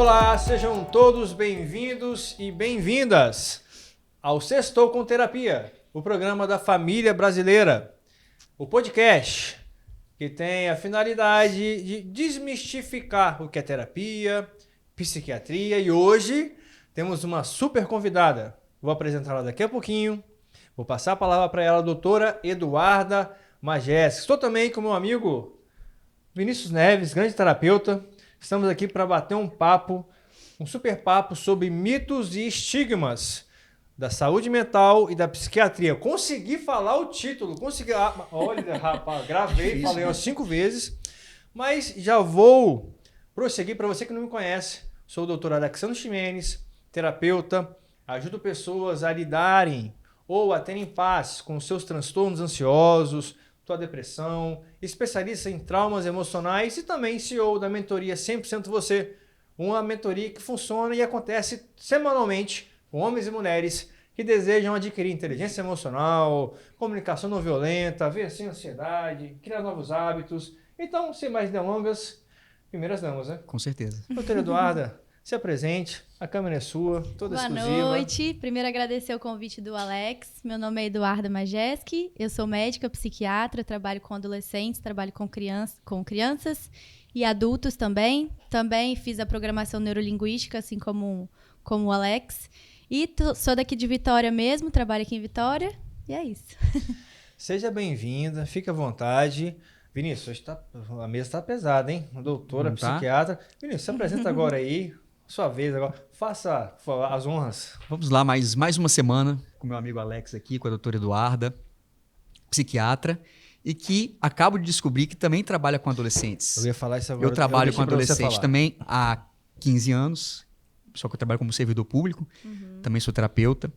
Olá, sejam todos bem-vindos e bem-vindas ao Sextou com Terapia, o programa da família brasileira, o podcast que tem a finalidade de desmistificar o que é terapia, psiquiatria, e hoje temos uma super convidada. Vou apresentá-la daqui a pouquinho. Vou passar a palavra para ela, a doutora Eduarda Majeski. Estou também com meu amigo Vinícius Neves, grande terapeuta. Estamos aqui para bater um papo, um super papo sobre mitos e estigmas da saúde mental e da psiquiatria. Consegui falar o título, consegui. Olha, rapaz, gravei, falei umas 5 vezes, mas já vou prosseguir. Para você que não me conhece, sou o doutor Alexandre Ximenes, terapeuta, ajudo pessoas a lidarem ou a terem paz com seus transtornos ansiosos, tua depressão, especialista em traumas emocionais e também CEO da mentoria 100% Você, uma mentoria que funciona e acontece semanalmente com homens e mulheres que desejam adquirir inteligência emocional, comunicação não violenta, vencer a ansiedade, criar novos hábitos. Então, sem mais delongas, primeiras damas, né? Com certeza. Doutora Eduarda, se apresente, a câmera é sua, toda exclusiva. Boa noite. Primeiro agradecer o convite do Alex. Meu nome é Eduarda Majeski, eu sou médica, psiquiatra, trabalho com adolescentes, trabalho com crianças e adultos também. Também fiz a programação neurolinguística, assim como o Alex. E sou daqui de Vitória mesmo, trabalho aqui em Vitória e é isso. Seja bem-vinda, fique à vontade. Vinícius, hoje a mesa está pesada, hein? Doutora, psiquiatra. Vinícius, se apresenta agora aí, sua vez agora. Faça as honras. Vamos lá, mais uma semana com meu amigo Alex aqui, com a doutora Eduarda, psiquiatra, e que acabo de descobrir que também trabalha com adolescentes. Eu ia falar isso agora. Eu trabalho com adolescentes também há 15 anos, só que eu trabalho como servidor público, também sou terapeuta.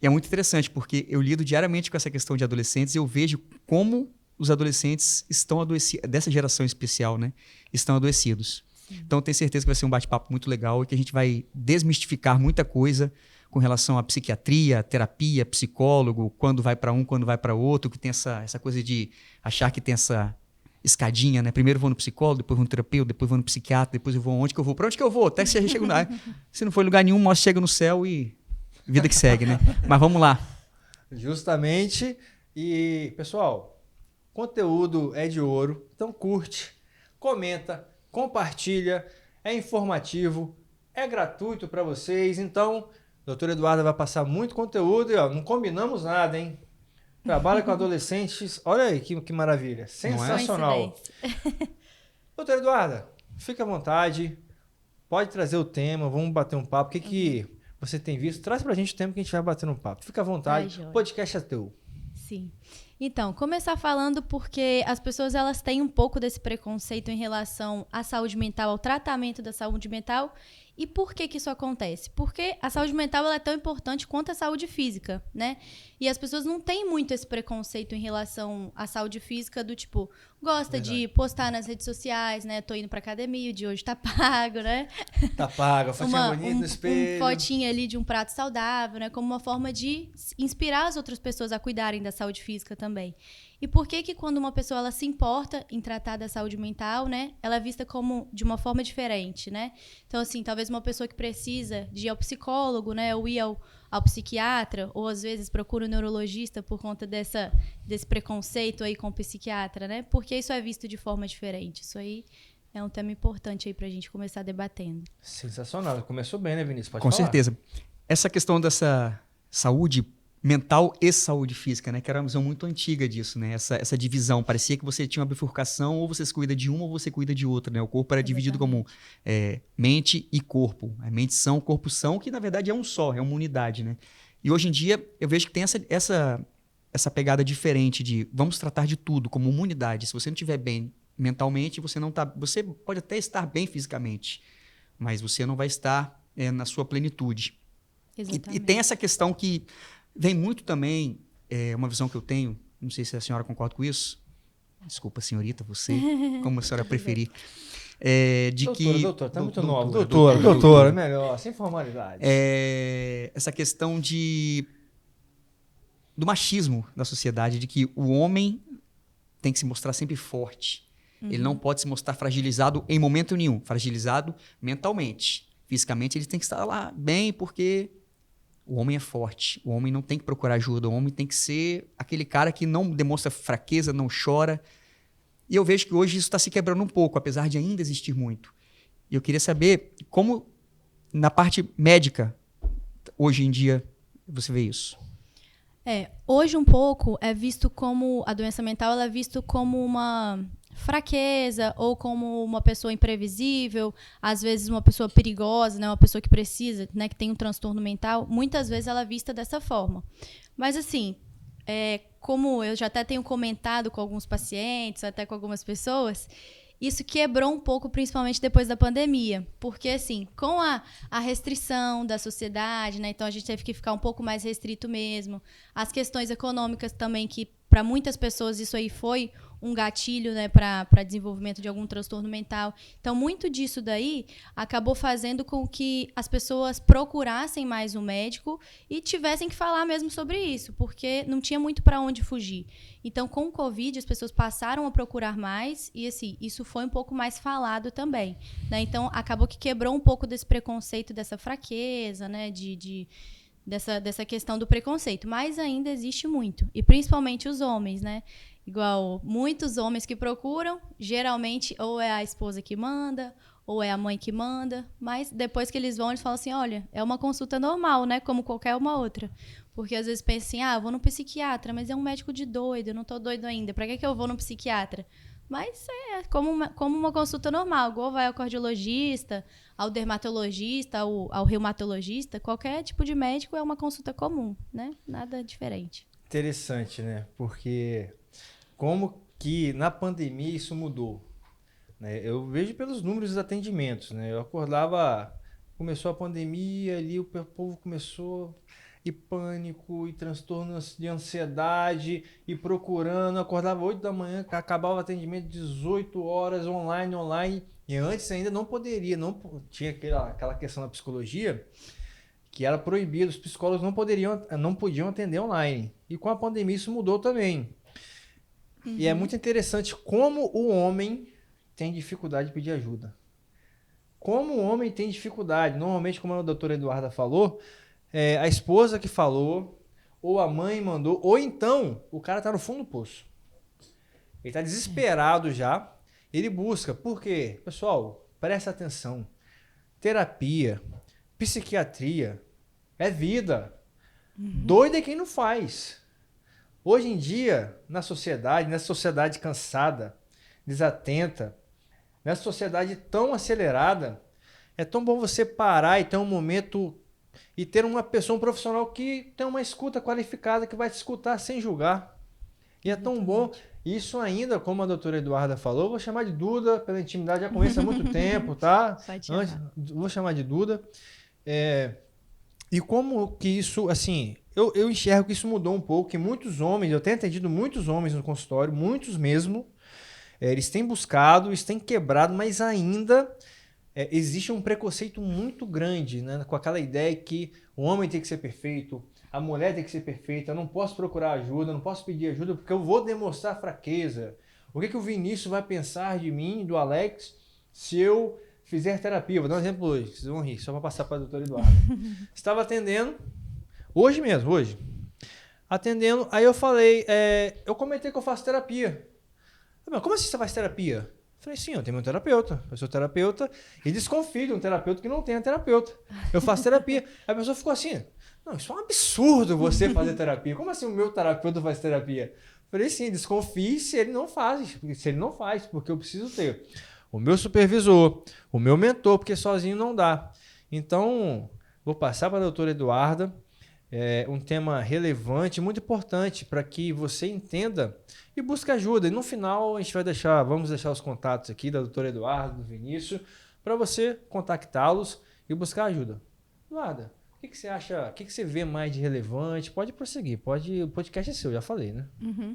E é muito interessante, porque eu lido diariamente com essa questão de adolescentes e eu vejo como os adolescentes estão adoecidos, dessa geração especial, né? Estão adoecidos. Sim. Então, eu tenho certeza que vai ser um bate-papo muito legal e que a gente vai desmistificar muita coisa com relação à psiquiatria, terapia, psicólogo, quando vai para um, quando vai para outro, que tem essa coisa de achar que tem essa escadinha, né? Primeiro vou no psicólogo, depois vou no terapeuta, depois vou no psiquiatra, depois eu vou onde que eu vou? Para onde que eu vou? Até que você chega lá. Se não for em lugar nenhum, nós chega no céu e vida que segue, né? Mas vamos lá. Justamente. E, pessoal, conteúdo é de ouro, então curte, comenta, compartilha, é informativo, é gratuito para vocês. Então, a doutora Eduarda vai passar muito conteúdo e ó, não combinamos nada, hein? Trabalha com adolescentes, olha aí que maravilha, sensacional. Doutora Eduarda, fique à vontade, pode trazer o tema, vamos bater um papo. O que você tem visto? Traz pra gente o tema que a gente vai bater um papo. Fica à vontade, o podcast é teu. Sim. Então, começar falando porque as pessoas elas têm um pouco desse preconceito em relação à saúde mental, ao tratamento da saúde mental. E por que isso acontece? Porque a saúde mental ela é tão importante quanto a saúde física, né? E as pessoas não têm muito esse preconceito em relação à saúde física do tipo, gosta de postar nas redes sociais, né? Tô indo pra academia, o de hoje tá pago, né? Tá pago, fotinha bonita no espelho. Fotinha ali de um prato saudável, né? Como uma forma de inspirar as outras pessoas a cuidarem da saúde física também. E por que quando uma pessoa ela se importa em tratar da saúde mental, né, ela é vista como de uma forma diferente, né? Então, assim, talvez uma pessoa que precisa de ir ao psicólogo, né, ou ir ao psiquiatra, ou às vezes procura um neurologista por conta desse preconceito aí com o psiquiatra, né? Porque isso é visto de forma diferente. Isso aí é um tema importante aí pra gente começar debatendo. Sensacional. Começou bem, né, Vinícius? Pode falar. Com certeza. Essa questão dessa saúde mental e saúde física, né? Que era uma visão muito antiga disso, né? Essa divisão. Parecia que você tinha uma bifurcação, ou você cuida de uma ou você cuida de outra, né? O corpo era dividido como mente e corpo. A mente são, corpo são, que na verdade é um só, é uma unidade, né? E hoje em dia eu vejo que tem essa pegada diferente de vamos tratar de tudo como uma unidade. Se você não estiver bem mentalmente, você pode até estar bem fisicamente, mas você não vai estar na sua plenitude. Exatamente. E tem essa questão que vem muito também, uma visão que eu tenho, não sei se a senhora concorda com isso, desculpa, senhorita, você, como a senhora preferir, doutora, tá muito nova. Doutora, melhor, sem formalidade. Essa questão do machismo da sociedade, de que o homem tem que se mostrar sempre forte, Ele não pode se mostrar fragilizado em momento nenhum. Fragilizado mentalmente. Fisicamente, ele tem que estar lá bem, porque o homem é forte. O homem não tem que procurar ajuda. O homem tem que ser aquele cara que não demonstra fraqueza, não chora. E eu vejo que hoje isso está se quebrando um pouco, apesar de ainda existir muito. E eu queria saber como, na parte médica, hoje em dia, você vê isso. Hoje um pouco é visto como, a doença mental ela é visto como uma fraqueza ou como uma pessoa imprevisível, às vezes uma pessoa perigosa, né, uma pessoa que precisa, né, que tem um transtorno mental, muitas vezes ela é vista dessa forma. Mas assim, como eu já até tenho comentado com alguns pacientes, até com algumas pessoas, isso quebrou um pouco, principalmente depois da pandemia. Porque, assim, com a restrição da sociedade, né? Então, a gente teve que ficar um pouco mais restrito mesmo. As questões econômicas também, que para muitas pessoas isso aí foi um gatilho, né, para desenvolvimento de algum transtorno mental. Então, muito disso daí acabou fazendo com que as pessoas procurassem mais um médico e tivessem que falar mesmo sobre isso, porque não tinha muito para onde fugir. Então, com o Covid, as pessoas passaram a procurar mais e, assim, isso foi um pouco mais falado também, né? Então, acabou que quebrou um pouco desse preconceito, dessa fraqueza, né, dessa questão do preconceito. Mas ainda existe muito, e principalmente os homens, né? Igual muitos homens que procuram, geralmente ou é a esposa que manda, ou é a mãe que manda, mas depois que eles vão, eles falam assim, olha, é uma consulta normal, né, como qualquer uma outra. Porque às vezes pensa assim, eu vou no psiquiatra, mas é um médico de doido, eu não tô doido ainda, pra que eu vou no psiquiatra? Mas é como uma consulta normal, igual vai ao cardiologista, ao dermatologista, ao reumatologista, qualquer tipo de médico é uma consulta comum, né, nada diferente. Interessante, né, porque como que na pandemia isso mudou, né? Eu vejo pelos números dos atendimentos, né? Eu acordava, começou a pandemia ali, o povo começou e pânico, e transtornos de ansiedade, e procurando, acordava 8 da manhã, acabava o atendimento 18 horas, online, e antes ainda não poderia, não tinha aquela questão da psicologia, que era proibido, os psicólogos não podiam atender online, e com a pandemia isso mudou também. E é muito interessante como o homem tem dificuldade de pedir ajuda. Como o homem tem dificuldade. Normalmente, como a doutora Eduarda falou, a esposa que falou, ou a mãe mandou, ou então o cara está no fundo do poço. Ele está desesperado já, ele busca. Por quê? Pessoal, presta atenção. Terapia, psiquiatria, é vida. Doido é quem não faz. Hoje em dia, nessa sociedade cansada, desatenta, nessa sociedade tão acelerada, é tão bom você parar e ter um momento e ter uma pessoa, um profissional que tem uma escuta qualificada, que vai te escutar sem julgar. E é tão bom. Isso ainda, como a doutora Eduarda falou, vou chamar de Duda, pela intimidade, já conheço há muito tempo, tá? Vou chamar de Duda. E como que isso, assim, eu enxergo que isso mudou um pouco, que muitos homens, eu tenho atendido muitos homens no consultório, muitos mesmo, eles têm buscado, eles têm quebrado, mas ainda existe um preconceito muito grande, né, com aquela ideia que o homem tem que ser perfeito, a mulher tem que ser perfeita, eu não posso procurar ajuda, não posso pedir ajuda porque eu vou demonstrar fraqueza. O que o Vinícius vai pensar de mim, do Alex, se eu fizer terapia? Vou dar um exemplo hoje, vocês vão rir, só para passar para a doutora Eduarda. Estava atendendo, hoje, atendendo, aí eu falei, eu comentei que eu faço terapia. Mas como assim você faz terapia? Eu falei, sim, eu tenho meu terapeuta, eu sou terapeuta e desconfio de um terapeuta que não tenha terapeuta. Eu faço terapia. Aí a pessoa ficou assim, não, isso é um absurdo você fazer terapia. Como assim o meu terapeuta faz terapia? Eu falei, sim, desconfie se ele não faz, porque eu preciso ter o meu supervisor, o meu mentor, porque sozinho não dá. Então, vou passar para a doutora Eduarda, um tema relevante, muito importante para que você entenda e busque ajuda. E no final a gente vamos deixar os contatos aqui da doutora Eduarda, do Vinícius, para você contactá-los e buscar ajuda. Eduarda, o que você acha, o que você vê mais de relevante? Pode prosseguir, o podcast é seu, já falei, né? Uhum.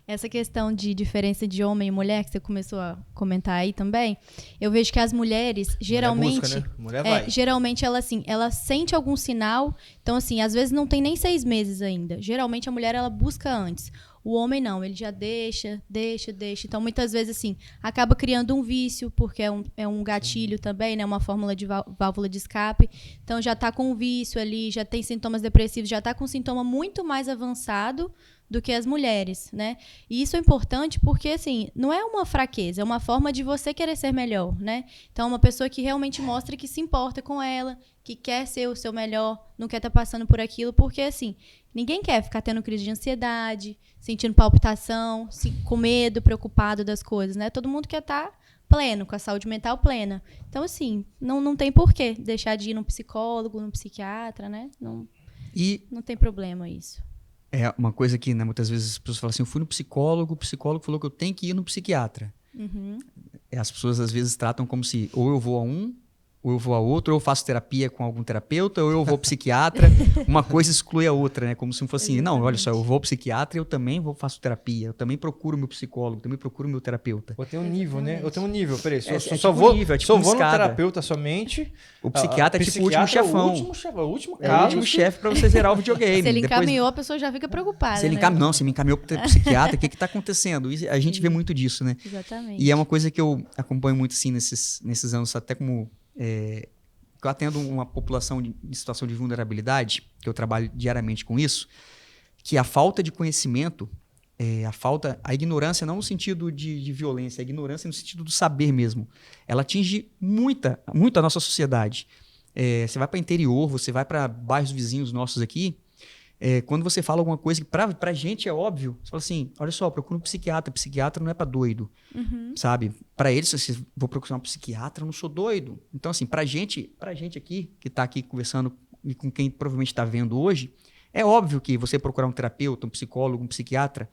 Essa questão de diferença de homem e mulher, que você começou a comentar aí também, eu vejo que as mulheres, geralmente... Mulher busca, né? Mulher vai. Geralmente, ela sente algum sinal, então, assim, às vezes não tem nem 6 meses ainda. Geralmente, a mulher, ela busca antes. O homem não, ele já deixa. Então, muitas vezes, assim, acaba criando um vício, porque é um gatilho também, né? Uma fórmula de válvula de escape. Então, já tá com um vício ali, já tem sintomas depressivos, já tá com um sintoma muito mais avançado do que as mulheres, né? E isso é importante porque, assim, não é uma fraqueza, é uma forma de você querer ser melhor, né? Então, uma pessoa que realmente mostra que se importa com ela, que quer ser o seu melhor, não quer estar passando por aquilo, porque, assim, ninguém quer ficar tendo crise de ansiedade, sentindo palpitação, com medo, preocupado das coisas, né? Todo mundo quer estar pleno, com a saúde mental plena. Então, assim, não tem porquê deixar de ir num psicólogo, num psiquiatra, né? Não tem problema isso. É uma coisa que, né, muitas vezes as pessoas falam assim, eu fui no psicólogo, o psicólogo falou que eu tenho que ir no psiquiatra. Uhum. As pessoas às vezes tratam como se ou eu vou a um, ou eu vou a outro, ou eu faço terapia com algum terapeuta, ou eu vou ao psiquiatra. Uma coisa exclui a outra, né? Como se não fosse assim, não, olha só, eu vou ao psiquiatra e eu também faço terapia, eu também procuro meu psicólogo, eu também procuro meu terapeuta. Eu tenho um nível, né? Eu tenho um nível, peraí, só vou no terapeuta somente. O psiquiatra é tipo o último chefão. O último É o último chefe pra você zerar o videogame. Se ele encaminhou, a pessoa já fica preocupada. Se ele encaminhou, se me encaminhou pro psiquiatra, o que tá acontecendo? E a gente vê muito disso, né? Exatamente. E é uma coisa que eu acompanho muito, assim, nesses anos, até como... eu atendo uma população em situação de vulnerabilidade, que eu trabalho diariamente com isso, que a falta de conhecimento, a ignorância, não no sentido de violência, a ignorância no sentido do saber mesmo, ela atinge muito a nossa sociedade. Você vai para o interior, você vai para bairros vizinhos nossos aqui, quando você fala alguma coisa que pra gente é óbvio, você fala assim, olha só, procura um psiquiatra não é pra doido, sabe? Pra eles, se vou procurar um psiquiatra, eu não sou doido. Então, assim, pra gente aqui, que tá aqui conversando e com quem provavelmente tá vendo hoje, é óbvio que você procurar um terapeuta, um psicólogo, um psiquiatra,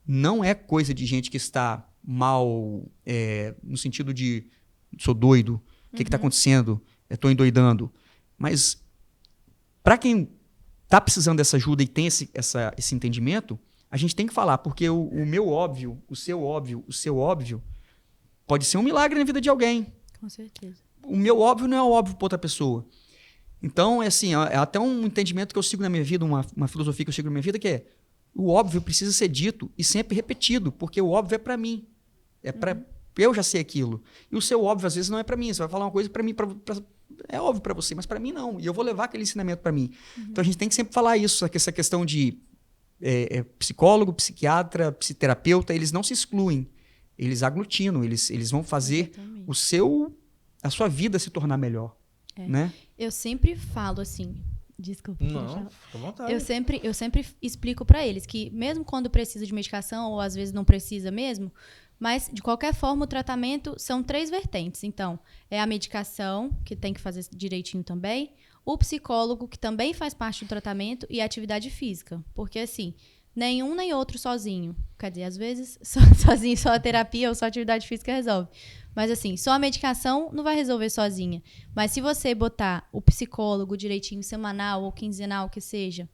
não é coisa de gente que está mal, no sentido de sou doido, o que tá acontecendo? Eu tô endoidando. Mas pra quem tá precisando dessa ajuda e tem esse entendimento, a gente tem que falar, porque o meu óbvio, o seu óbvio, pode ser um milagre na vida de alguém. Com certeza. O meu óbvio não é óbvio para outra pessoa. Então, assim, é até um entendimento que eu sigo na minha vida, uma filosofia que eu sigo na minha vida, que é o óbvio precisa ser dito e sempre repetido, porque o óbvio é para mim. Eu já sei aquilo. E o seu óbvio, às vezes, não é para mim. Você vai falar uma coisa para mim, é óbvio para você, mas para mim não. E eu vou levar aquele ensinamento para mim. Então a gente tem que sempre falar isso, essa questão de psicólogo, psiquiatra, psicoterapeuta, eles não se excluem. Eles aglutinam, eles vão fazer a sua vida se tornar melhor. Né? Eu sempre falo assim, desculpa. Não, fica à vontade. Eu sempre explico para eles que mesmo quando precisa de medicação, ou às vezes não precisa mesmo, mas, de qualquer forma, o tratamento são 3 vertentes. Então, é a medicação, que tem que fazer direitinho também, o psicólogo, que também faz parte do tratamento, e a atividade física. Porque, assim, nenhum nem outro sozinho. Quer dizer, às vezes, sozinho, só a terapia ou só a atividade física resolve. Mas, assim, só a medicação não vai resolver sozinha. Mas se você botar o psicólogo direitinho, semanal ou quinzenal, que seja,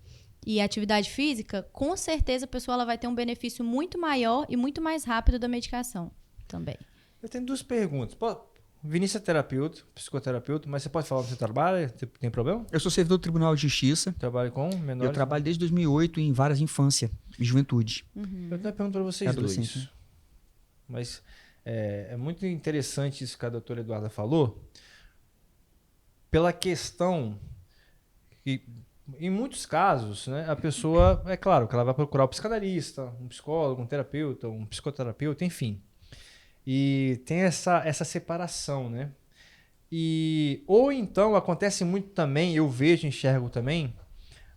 e a atividade física, com certeza a pessoa ela vai ter um benefício muito maior e muito mais rápido da medicação também. Eu tenho 2 perguntas. Vinícius é terapeuta, psicoterapeuta, mas você pode falar onde você trabalha? Tem problema? Eu sou servidor do Tribunal de Justiça. Trabalha com menores? Eu trabalho desde 2008 em várias infância e juventude. Eu tenho uma pergunta para vocês dois. Mas é muito interessante isso que a doutora Eduarda falou, pela questão que, em muitos casos, né, a pessoa, é claro que ela vai procurar um psicanalista, um psicólogo, um terapeuta, um psicoterapeuta, enfim. E tem essa separação, né? Ou então, acontece muito também, eu vejo, enxergo também,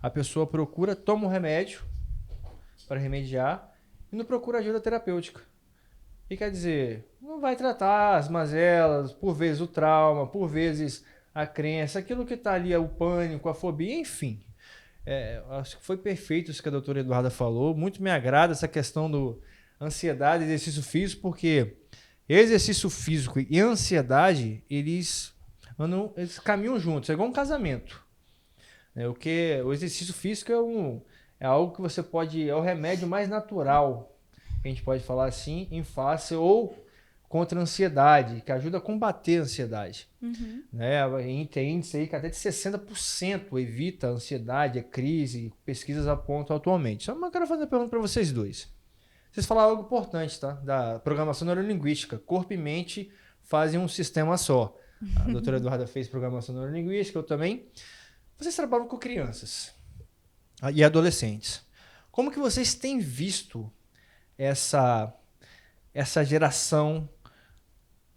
a pessoa procura, toma um remédio para remediar e não procura ajuda terapêutica. E quer dizer, não vai tratar as mazelas, por vezes o trauma, por vezes a crença, aquilo que está ali, o pânico, a fobia, enfim. Acho que foi perfeito isso que a doutora Eduarda falou. Muito me agrada essa questão do ansiedade e exercício físico, porque exercício físico e ansiedade, eles caminham juntos, é igual um casamento. O exercício físico é algo que você pode, é o remédio mais natural, a gente pode falar assim, em face ou contra a ansiedade, que ajuda a combater a ansiedade. Tem índice aí que até de 60% evita a ansiedade, a crise, pesquisas apontam atualmente. Só eu quero fazer uma pergunta para vocês dois. Vocês falaram algo importante, tá? Da programação neurolinguística. Corpo e mente fazem um sistema só. A doutora Eduarda fez programação neurolinguística, eu também. Vocês trabalham com crianças e adolescentes. Como que vocês têm visto essa geração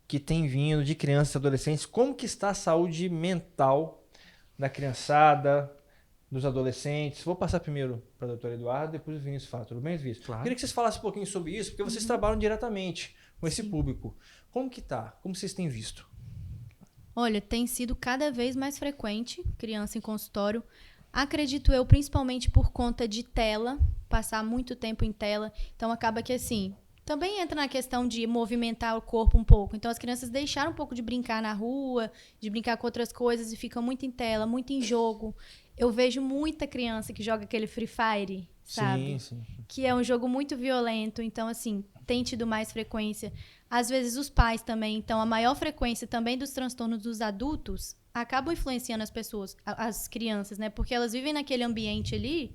que tem vindo de crianças e adolescentes? Como que está a saúde mental da criançada, dos adolescentes? Vou passar primeiro para a doutora Eduarda, depois o Vinícius fala. Tudo bem, Vinícius? Claro. Queria que vocês falassem um pouquinho sobre isso, porque vocês trabalham diretamente com esse público. Como que tá? Como vocês têm visto? Olha, tem sido cada vez mais frequente criança em consultório. Acredito eu, principalmente por conta de tela, passar muito tempo em tela. Então, acaba que assim, também entra na questão de movimentar o corpo um pouco. Então, as crianças deixaram um pouco de brincar na rua, de brincar com outras coisas e ficam muito em tela, muito em jogo. Eu vejo muita criança que joga aquele Free Fire, sabe? Sim. Que é um jogo muito violento. Então, assim, tem tido mais frequência. Às vezes, os pais também. Então, a maior frequência também dos transtornos dos adultos acabam influenciando as pessoas, as crianças, né? Porque elas vivem naquele ambiente ali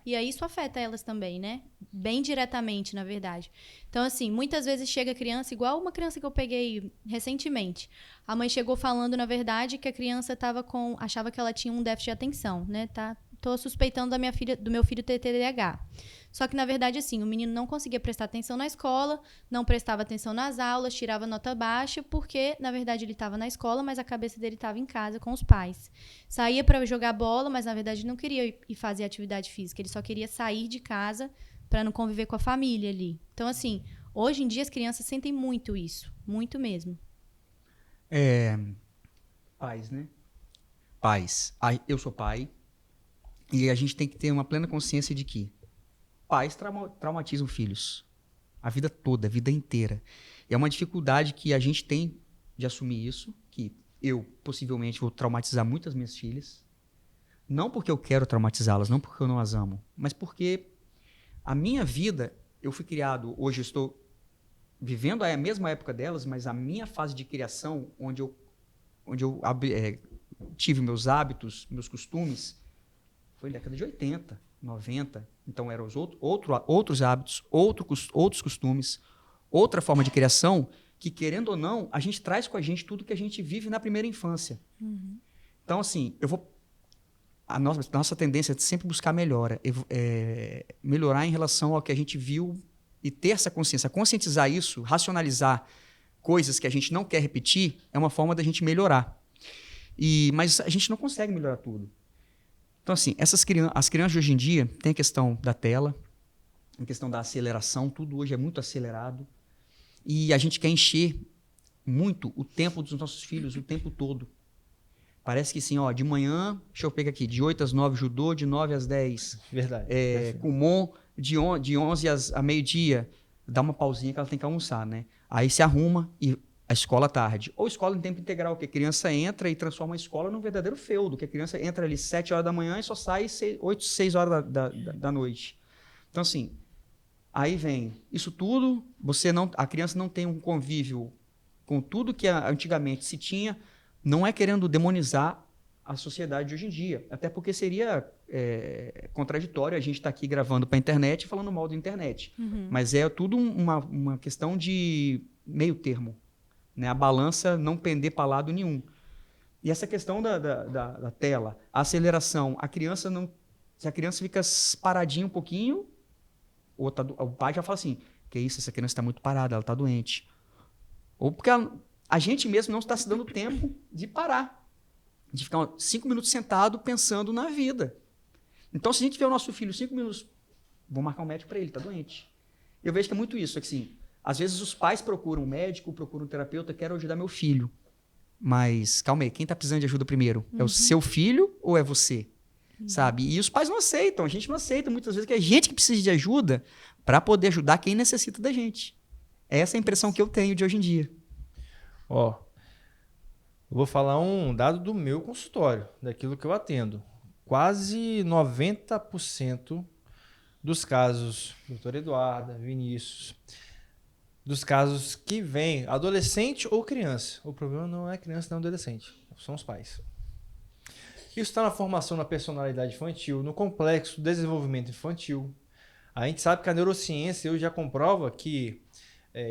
e aí isso afeta elas também, né? Bem diretamente, na verdade. Então, assim, muitas vezes chega a criança, igual uma criança que eu peguei recentemente. A mãe chegou falando, na verdade, que a criança achava que ela tinha um déficit de atenção, né? Tô suspeitando do meu filho ter TDAH. Só que, na verdade, assim, o menino não conseguia prestar atenção na escola, não prestava atenção nas aulas, tirava nota baixa, porque, na verdade, ele estava na escola, mas a cabeça dele estava em casa com os pais. Saía para jogar bola, mas, na verdade, não queria ir fazer atividade física. Ele só queria sair de casa para não conviver com a família ali. Então, assim, hoje em dia as crianças sentem muito isso. Muito mesmo. Pais, né? Pais. Eu sou pai. E a gente tem que ter uma plena consciência de que pais traumatizam filhos a vida toda, a vida inteira. E é uma dificuldade que a gente tem de assumir isso, que eu possivelmente vou traumatizar muitas minhas filhas. Não porque eu quero traumatizá-las, não porque eu não as amo, mas porque a minha vida, eu fui criado, hoje eu estou vivendo a mesma época delas, mas a minha fase de criação, onde eu tive meus hábitos, meus costumes, foi na década de 80, 90. Então, eram os outros hábitos, outros costumes, outra forma de criação que, querendo ou não, a gente traz com a gente tudo que a gente vive na primeira infância. Uhum. Então, assim, a nossa tendência é sempre buscar melhorar em relação ao que a gente viu e ter essa consciência. Conscientizar isso, racionalizar coisas que a gente não quer repetir, é uma forma da gente melhorar. Mas a gente não consegue melhorar tudo. Então, assim, as crianças de hoje em dia tem a questão da tela, a questão da aceleração, tudo hoje é muito acelerado. E a gente quer encher muito o tempo dos nossos filhos o tempo todo. Parece que assim, de manhã, deixa eu pegar aqui, de 8 às 9 judô, de 9 às 10. Verdade. Kumon, de 11 a meio-dia, dá uma pausinha que ela tem que almoçar, né? Aí se arruma e a escola à tarde. Ou escola em tempo integral, que a criança entra e transforma a escola num verdadeiro feudo, que a criança entra ali 7 horas da manhã e só sai 8, 6 horas da noite. Então, assim, aí vem isso tudo, a criança não tem um convívio com tudo que antigamente se tinha, não é querendo demonizar a sociedade de hoje em dia, até porque seria contraditório a gente estar aqui gravando para a internet e falando mal da internet. Uhum. Mas é tudo uma questão de meio termo. Né, a balança não pender para lado nenhum. E essa questão da tela, a aceleração, se a criança fica paradinha um pouquinho, o pai já fala assim, que isso, essa criança está muito parada, ela está doente. Ou porque a gente mesmo não está se dando tempo de parar, de ficar 5 minutos sentado pensando na vida. Então, se a gente vê o nosso filho 5 minutos, vou marcar um médico para ele, está doente. Eu vejo que é muito isso, assim, às vezes os pais procuram um médico, procuram um terapeuta, quero ajudar meu filho. Mas, calma aí, quem está precisando de ajuda primeiro? Uhum. É o seu filho ou é você? Uhum. Sabe? E os pais não aceitam, a gente não aceita muitas vezes que é a gente que precisa de ajuda para poder ajudar quem necessita da gente. Essa é a impressão que eu tenho de hoje em dia. Eu vou falar um dado do meu consultório, daquilo que eu atendo. Quase 90% dos casos, doutora Eduarda, Vinícius, dos casos que vem adolescente ou criança. O problema não é criança, não é adolescente. São os pais. Isso está na formação da personalidade infantil, no complexo desenvolvimento infantil. A gente sabe que a neurociência hoje já comprova que,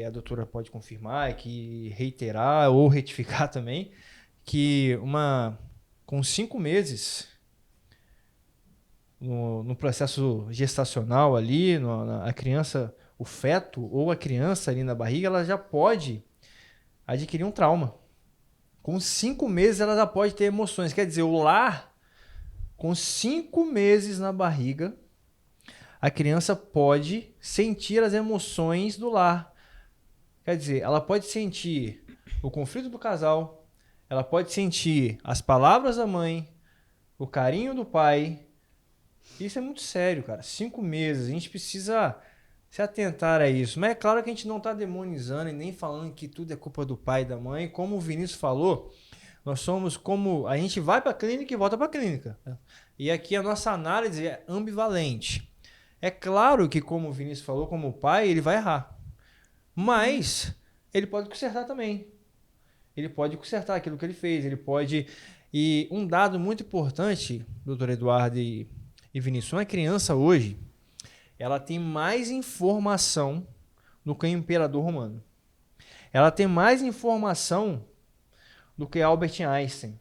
a doutora pode confirmar, que reiterar ou retificar também, que com 5 meses no processo gestacional ali, a criança, o feto ou a criança ali na barriga, ela já pode adquirir um trauma. Com 5 meses ela já pode ter emoções. Quer dizer, o lar, com 5 meses na barriga, a criança pode sentir as emoções do lar. Quer dizer, ela pode sentir o conflito do casal, ela pode sentir as palavras da mãe, o carinho do pai. Isso é muito sério, cara. 5 meses, a gente precisa se atentar a isso. Mas é claro que a gente não está demonizando e nem falando que tudo é culpa do pai e da mãe. Como o Vinícius falou, nós somos como... A gente vai para a clínica e volta para a clínica. E aqui a nossa análise é ambivalente. É claro que, como o Vinícius falou, como pai, ele vai errar. Mas ele pode consertar também. Ele pode consertar aquilo que ele fez. Ele pode... E um dado muito importante, doutor Eduardo e Vinícius, uma criança hoje, ela tem mais informação do que o imperador romano. Ela tem mais informação do que Albert Einstein.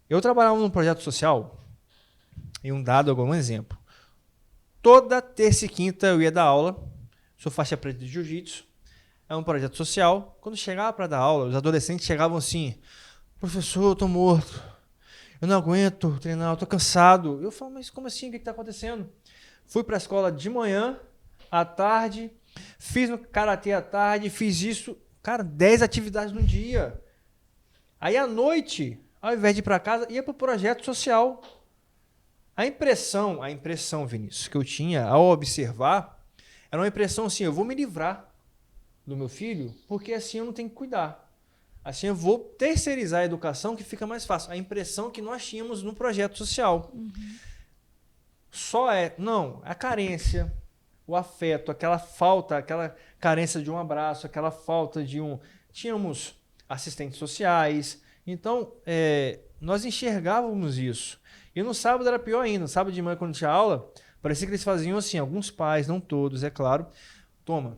Eu trabalhava num projeto social, e algum exemplo. Toda terça e quinta eu ia dar aula, sou faixa preta de jiu-jitsu, é um projeto social. Quando chegava para dar aula, os adolescentes chegavam assim: professor, eu tô morto, eu não aguento treinar, eu tô cansado. Eu falo, mas como assim? O que está acontecendo? Fui para a escola de manhã, à tarde, fiz no karatê à tarde, fiz isso, cara, 10 atividades no dia. Aí à noite, ao invés de ir para casa, ia para o projeto social. A impressão, Vinícius, que eu tinha ao observar, era uma impressão assim: eu vou me livrar do meu filho, porque assim eu não tenho que cuidar. Assim eu vou terceirizar a educação, que fica mais fácil. A impressão que nós tínhamos no projeto social. Não, a carência, o afeto, aquela falta, aquela carência de um abraço, aquela falta de um... Tínhamos assistentes sociais, então nós enxergávamos isso. E no sábado era pior ainda. No sábado de manhã, quando tinha aula, parecia que eles faziam assim, alguns pais, não todos, é claro. Toma,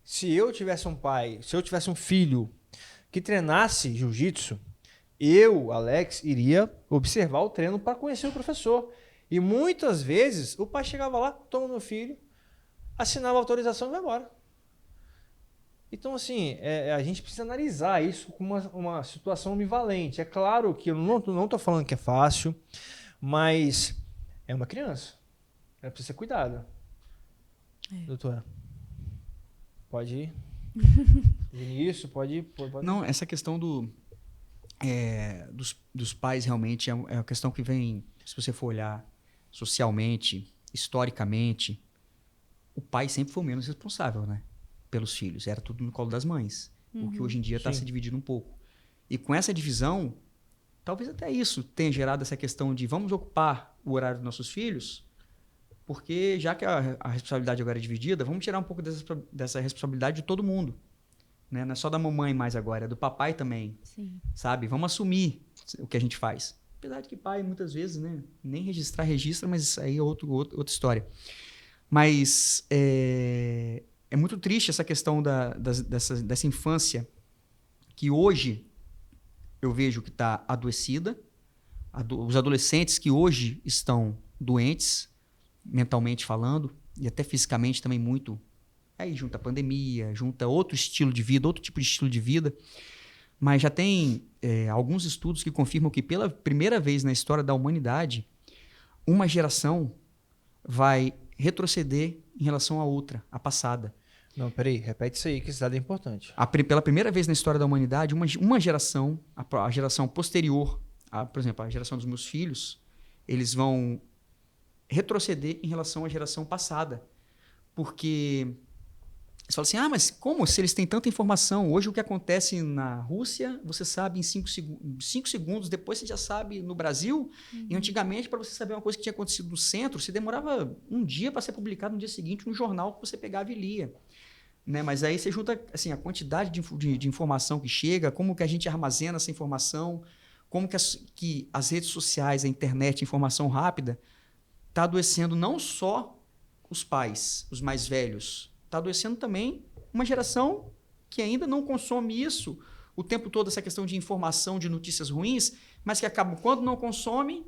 se eu tivesse um pai, se eu tivesse um filho que treinasse jiu-jitsu, eu, Alex, iria observar o treino para conhecer o professor. E muitas vezes o pai chegava lá, toma meu filho, assinava a autorização e vai embora. Então, assim, a gente precisa analisar isso como uma situação ambivalente. É claro que eu não estou falando que é fácil, mas é uma criança. Ela precisa ser cuidada. Doutora, pode ir. Vinícius, pode ir. Não, essa questão dos pais realmente é uma questão que vem, se você for olhar socialmente, historicamente, o pai sempre foi o menos responsável, né? Pelos filhos. Era tudo no colo das mães. O que hoje em dia está se dividindo um pouco. E com essa divisão, talvez até isso tenha gerado essa questão de vamos ocupar o horário dos nossos filhos, porque já que a responsabilidade agora é dividida, vamos tirar um pouco dessa responsabilidade de todo mundo. Né? Não é só da mamãe mais agora, é do papai também. Sim. Sabe? Vamos assumir o que a gente faz. Apesar de que pai, muitas vezes, né? Nem registra, mas isso aí é outra história. Mas é muito triste essa questão dessa infância que hoje eu vejo que está adoecida. Os adolescentes que hoje estão doentes, mentalmente falando, e até fisicamente também muito. Aí junta a pandemia, junta outro estilo de vida, outro tipo de estilo de vida. Mas já tem alguns estudos que confirmam que pela primeira vez na história da humanidade, uma geração vai retroceder em relação à outra, a passada. Não, peraí, repete isso aí, que esse dado é importante. Pela primeira vez na história da humanidade, uma geração, a geração posterior, por exemplo, a geração dos meus filhos, eles vão retroceder em relação à geração passada. Porque você fala assim, mas como se eles têm tanta informação? Hoje o que acontece na Rússia, você sabe em 5 segundos, depois você já sabe no Brasil. E antigamente, para você saber uma coisa que tinha acontecido no centro, você demorava um dia para ser publicado no dia seguinte no jornal que você pegava e lia. Né? Mas aí você junta assim, a quantidade de informação que chega, como que a gente armazena essa informação, como que as redes sociais, a internet, a informação rápida, está adoecendo não só os pais, os mais velhos, está adoecendo também uma geração que ainda não consome isso o tempo todo, essa questão de informação, de notícias ruins, mas que acabam, quando não consomem,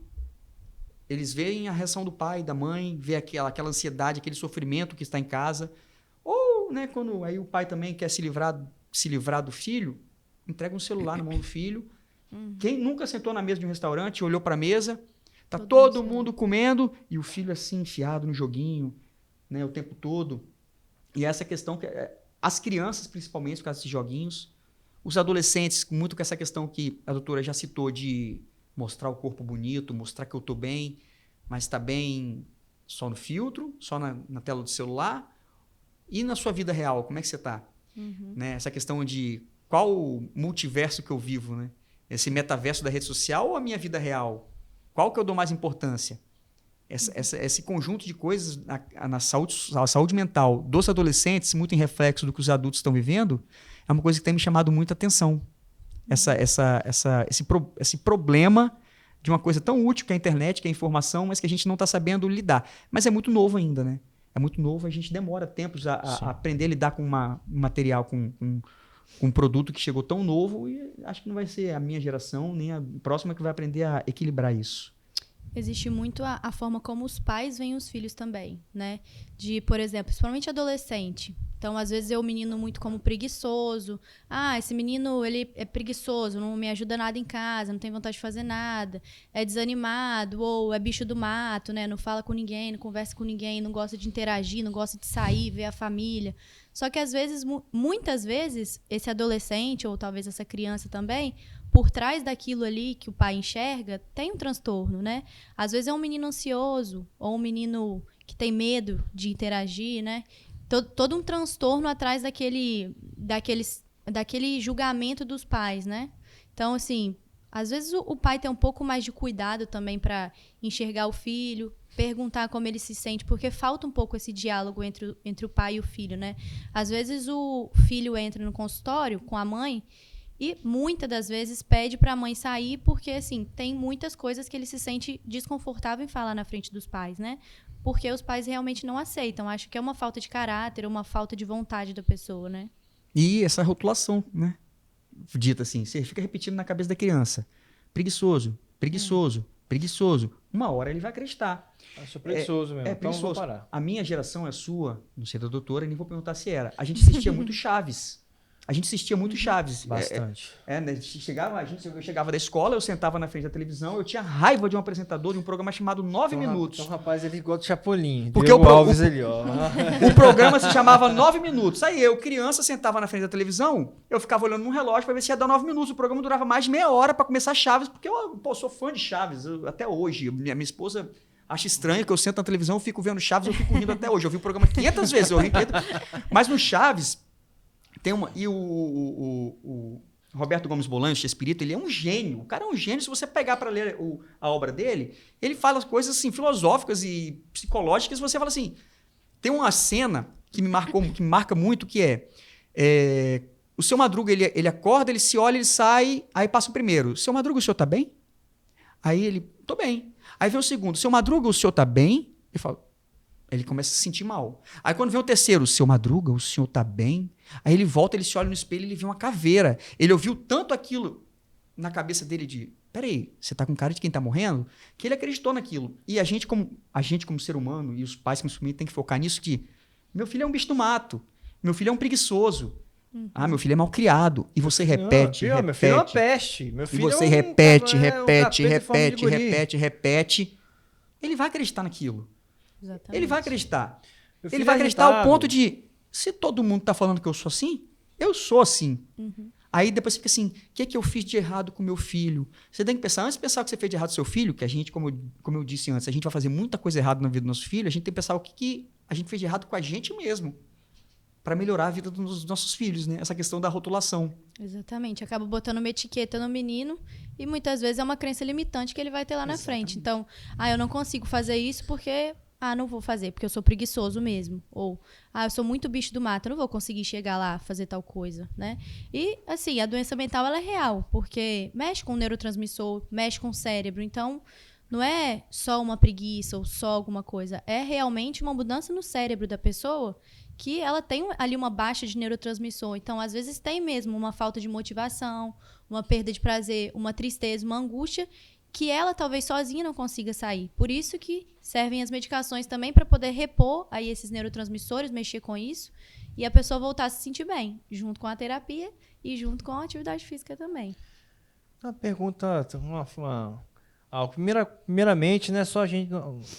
eles veem a reação do pai, da mãe, vê aquela ansiedade, aquele sofrimento que está em casa. Ou, né, quando aí o pai também quer se livrar do filho, entrega um celular na mão do filho. Quem nunca sentou na mesa de um restaurante, olhou para a mesa, tá todo mundo comendo e o filho assim enfiado no joguinho, né, o tempo todo. E essa questão que as crianças principalmente por causa desses joguinhos, os adolescentes muito com essa questão que a doutora já citou de mostrar o corpo bonito, mostrar que eu estou bem, mas está bem só no filtro, só na tela do celular. E na sua vida real, como é que você está? Né? Essa questão de qual o multiverso que eu vivo, né? Esse metaverso da rede social ou a minha vida real? Qual que eu dou mais importância? Esse conjunto de coisas na saúde mental dos adolescentes, muito em reflexo do que os adultos estão vivendo, é uma coisa que tem me chamado muita atenção. Esse problema de uma coisa tão útil que é a internet, que é a informação, mas que a gente não está sabendo lidar. Mas é muito novo ainda, né? É muito novo, a gente demora tempos a aprender a lidar com um material, com um produto que chegou tão novo, e acho que não vai ser a minha geração, nem a próxima que vai aprender a equilibrar isso. Existe muito a forma como os pais veem os filhos também, né? De, por exemplo, principalmente adolescente. Então, às vezes, eu menino muito como preguiçoso. Ah, esse menino, ele é preguiçoso, não me ajuda nada em casa, não tem vontade de fazer nada, é desanimado, ou é bicho do mato, né? Não fala com ninguém, não conversa com ninguém, não gosta de interagir, não gosta de sair, ver a família. Só que, às vezes, muitas vezes, esse adolescente, ou talvez essa criança também, por trás daquilo ali que o pai enxerga, tem um transtorno, né? Às vezes é um menino ansioso, ou um menino que tem medo de interagir, né? Todo um transtorno atrás daquele julgamento dos pais, né? Então, assim, às vezes o pai tem um pouco mais de cuidado também para enxergar o filho, perguntar como ele se sente, porque falta um pouco esse diálogo entre o pai e o filho, né? Às vezes o filho entra no consultório com a mãe e muitas das vezes pede para a mãe sair porque, assim, tem muitas coisas que ele se sente desconfortável em falar na frente dos pais, né? Porque os pais realmente não aceitam. Acho que é uma falta de caráter, uma falta de vontade da pessoa, né? E essa rotulação, né? Dita assim, você fica repetindo na cabeça da criança. Preguiçoso, preguiçoso, preguiçoso. Uma hora ele vai acreditar. Eu sou preguiçoso mesmo, então preguiçoso. Vou parar. A minha geração é sua, não sei da doutora, nem vou perguntar se era. A gente assistia muito Chaves. A gente assistia muito Chaves. Bastante. Né? Eu chegava da escola, eu sentava na frente da televisão, eu tinha raiva de um apresentador de um programa chamado 9 Minutos. Então, rapaz, ele gosta de Chapolin. Porque Diego Alves ali, ó. O programa se chamava 9 Minutos. Aí eu, criança, sentava na frente da televisão, eu ficava olhando no relógio para ver se ia dar 9 minutos. O programa durava mais de meia hora para começar Chaves, porque eu sou fã de Chaves, até hoje. Minha esposa acha estranho que eu sento na televisão, eu fico vendo Chaves, eu fico rindo até hoje. Eu vi o programa 500 vezes, eu ri 500. Mas no Chaves... E o Roberto Gomes Bolaños, Chespirito, ele é um gênio. O cara é um gênio. Se você pegar para ler a obra dele, ele fala coisas assim, filosóficas e psicológicas. Você fala assim... Tem uma cena que me marca muito, que é o seu Madruga, ele acorda, ele se olha, ele sai, aí passa o primeiro. Seu Madruga, o senhor tá bem? Aí ele, tô bem. Aí vem o segundo. Seu Madruga, o senhor tá bem? Ele fala... Ele começa a se sentir mal. Aí quando vem o terceiro, seu Madruga, o senhor tá bem? Aí ele volta, ele se olha no espelho e ele vê uma caveira. Ele ouviu tanto aquilo na cabeça dele de, peraí, você tá com cara de quem tá morrendo? Que ele acreditou naquilo. E a gente como ser humano, e os pais principalmente, tem que focar nisso que meu filho é um bicho do mato, meu filho é um preguiçoso, meu filho é mal criado. E você repete, repete. Meu filho é uma peste. Meu filho e você repete. Ele vai acreditar naquilo. Exatamente. Ele vai acreditar. Ele vai acreditar ao ponto de, se todo mundo está falando que eu sou assim, eu sou assim. Aí depois você fica assim, o que é que eu fiz de errado com meu filho? Você tem que pensar, antes de pensar o que você fez de errado com seu filho, que a gente, como eu disse antes, a gente vai fazer muita coisa errada na vida do nosso filho, a gente tem que pensar o que a gente fez de errado com a gente mesmo, para melhorar a vida dos nossos filhos, né? Essa questão da rotulação. Exatamente. Acaba botando uma etiqueta no menino e muitas vezes é uma crença limitante que ele vai ter lá na frente. Então, eu não consigo fazer isso porque... não vou fazer, porque eu sou preguiçoso mesmo. Ou, eu sou muito bicho do mato, eu não vou conseguir chegar lá, fazer tal coisa, né? E, assim, a doença mental, ela é real, porque mexe com o neurotransmissor, mexe com o cérebro. Então, não é só uma preguiça ou só alguma coisa, é realmente uma mudança no cérebro da pessoa que ela tem ali uma baixa de neurotransmissor. Então, às vezes tem mesmo uma falta de motivação, uma perda de prazer, uma tristeza, uma angústia que ela talvez sozinha não consiga sair. Por isso que servem as medicações também para poder repor aí esses neurotransmissores, mexer com isso e a pessoa voltar a se sentir bem, junto com a terapia e junto com a atividade física também. Uma pergunta, primeiramente, né, só a gente,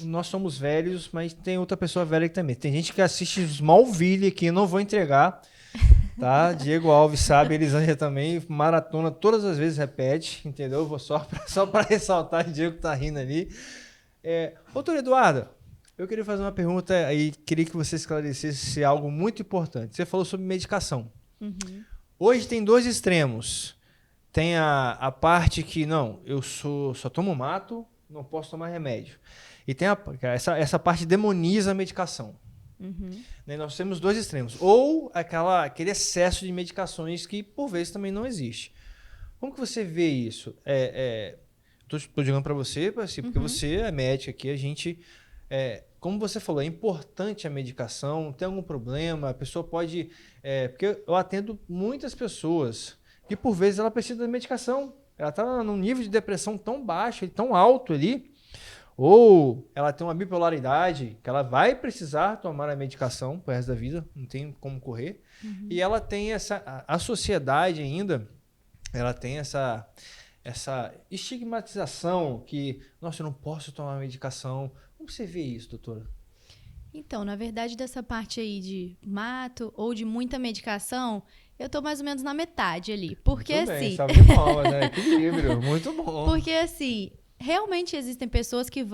nós somos velhos, mas tem outra pessoa velha aqui também. Tem gente que assiste Smallville aqui, não vou entregar, tá? Diego Alves sabe, Elisângela também, maratona, todas as vezes repete, entendeu? Vou só para ressaltar, o Diego tá rindo ali. Doutor Eduardo, eu queria fazer uma pergunta aí, queria que você esclarecesse algo muito importante. Você falou sobre medicação. Uhum. Hoje tem dois extremos. Tem a parte que, não, eu só tomo mato, não posso tomar remédio. E tem essa parte demoniza a medicação. Uhum. Né? Nós temos dois extremos. Ou aquele excesso de medicações que, por vezes, também não existe. Como que você vê isso? Estou jogando para você, assim, porque você é médica aqui, a gente... como você falou, é importante a medicação, tem algum problema, a pessoa pode... porque eu atendo muitas pessoas que, por vezes, ela precisa de medicação. Ela está num nível de depressão tão baixo e tão alto ali, ou ela tem uma bipolaridade, que ela vai precisar tomar a medicação pro resto da vida, não tem como correr. E ela tem a sociedade ainda, ela tem essa estigmatização que, nossa, eu não posso tomar medicação. Como você vê isso, doutora? Então, na verdade, dessa parte aí de mato ou de muita medicação, eu tô mais ou menos na metade ali. Porque muito assim. Bem, sabe de palmas, né? Equilíbrio, muito bom. Porque assim, realmente existem pessoas que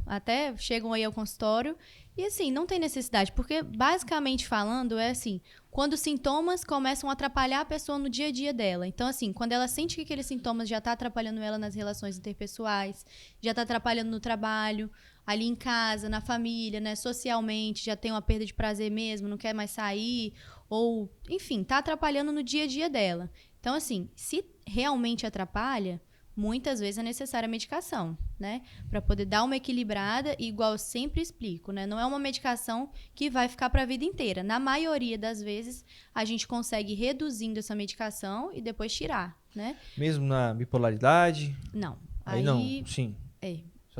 até chegam aí ao consultório, e assim, não tem necessidade. Porque, basicamente falando, é assim, quando os sintomas começam a atrapalhar a pessoa no dia a dia dela. Então, assim, quando ela sente que aqueles sintomas já tá atrapalhando ela nas relações interpessoais, já tá atrapalhando no trabalho, ali em casa, na família, né, socialmente, já tem uma perda de prazer mesmo, não quer mais sair, ou, enfim, tá atrapalhando no dia a dia dela. Então, assim, se realmente atrapalha, muitas vezes é necessária a medicação, né, para poder dar uma equilibrada, e igual eu sempre explico, né, não é uma medicação que vai ficar para a vida inteira. Na maioria das vezes, a gente consegue ir reduzindo essa medicação e depois tirar, né? Mesmo na bipolaridade? Não. Aí não, sim.